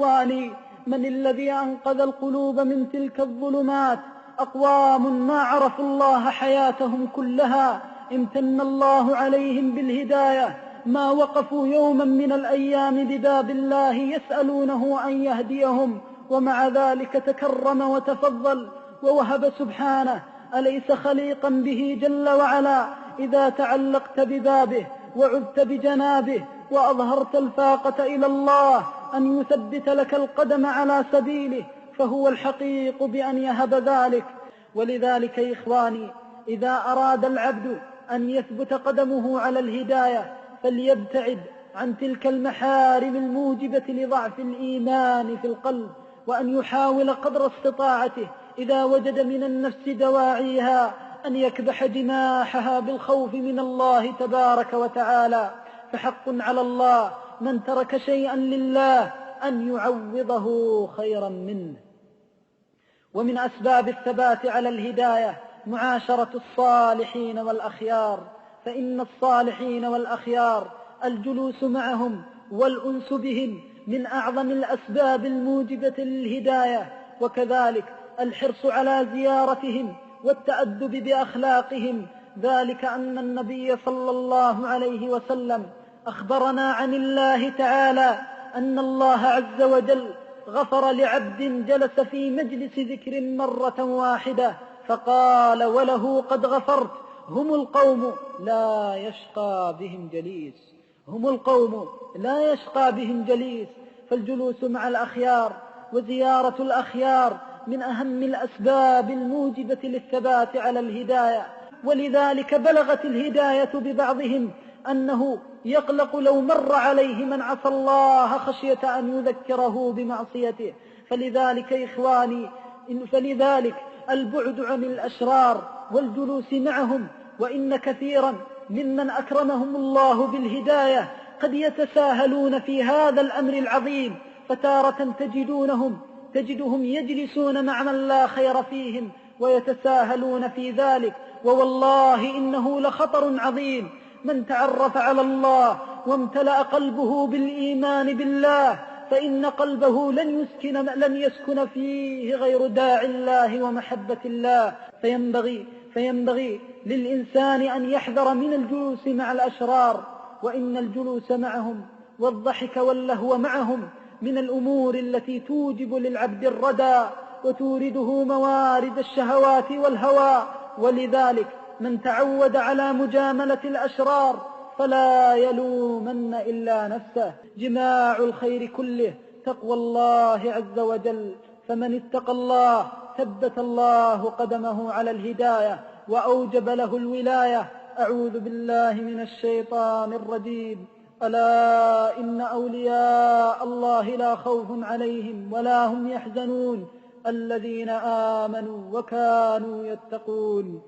إخواني، من الذي أنقذ القلوب من تلك الظلمات؟ أقوام ما عرفوا الله حياتهم كلها، امتن الله عليهم بالهداية، ما وقفوا يوما من الأيام بباب الله يسألونه أن يهديهم، ومع ذلك تكرم وتفضل ووهب سبحانه. أليس خليقا به جل وعلا إذا تعلقت ببابه وعذت بجنابه وأظهرت الفاقة إلى الله أن يثبت لك القدم على سبيله، فهو الحقيق بأن يهب ذلك. ولذلك يا إخواني، إذا أراد العبد أن يثبت قدمه على الهداية فليبتعد عن تلك المحارم الموجبة لضعف الإيمان في القلب، وأن يحاول قدر استطاعته إذا وجد من النفس دواعيها أن يكبح جناحها بالخوف من الله تبارك وتعالى، فحق على الله من ترك شيئا لله أن يعوضه خيرا منه. ومن أسباب الثبات على الهداية معاشرة الصالحين والأخيار، فإن الصالحين والأخيار الجلوس معهم والأنس بهم من أعظم الأسباب الموجبة للهداية، وكذلك الحرص على زيارتهم والتأدب بأخلاقهم، ذلك أن النبي صلى الله عليه وسلم أخبرنا عن الله تعالى أن الله عز وجل غفر لعبد جلس في مجلس ذكر مرة واحدة فقال وله قد غفرت، هم القوم لا يشقى بهم جليس، هم القوم لا يشقى بهم جليس. فالجلوس مع الأخيار وزيارة الأخيار من أهم الأسباب الموجبة للثبات على الهداية. ولذلك بلغت الهداية ببعضهم أنه يقلق لو مر عليه من عصى الله خشية أن يذكره بمعصيته. فلذلك إخواني، فلذلك البعد عن الأشرار والجلوس معهم، وإن كثيرا ممن أكرمهم الله بالهداية قد يتساهلون في هذا الأمر العظيم، فتارة تجدهم يجلسون مع من لا خير فيهم ويتساهلون في ذلك، ووالله إنه لخطر عظيم. من تعرف على الله وامتلأ قلبه بالإيمان بالله فإن قلبه لن يسكن فيه غير داعي الله ومحبة الله. فينبغي للإنسان أن يحذر من الجلوس مع الأشرار، وإن الجلوس معهم والضحك واللهو معهم من الأمور التي توجب للعبد الردى وتورده موارد الشهوات والهوى. ولذلك من تعود على مجاملة الأشرار فلا يلومن إلا نفسه. جماع الخير كله تقوى الله عز وجل، فمن اتقى الله ثبت الله قدمه على الهداية وأوجب له الولاية. أعوذ بالله من الشيطان الرجيم. ألا إن أولياء الله لا خوف عليهم ولا هم يحزنون الذين آمنوا وكانوا يتقون.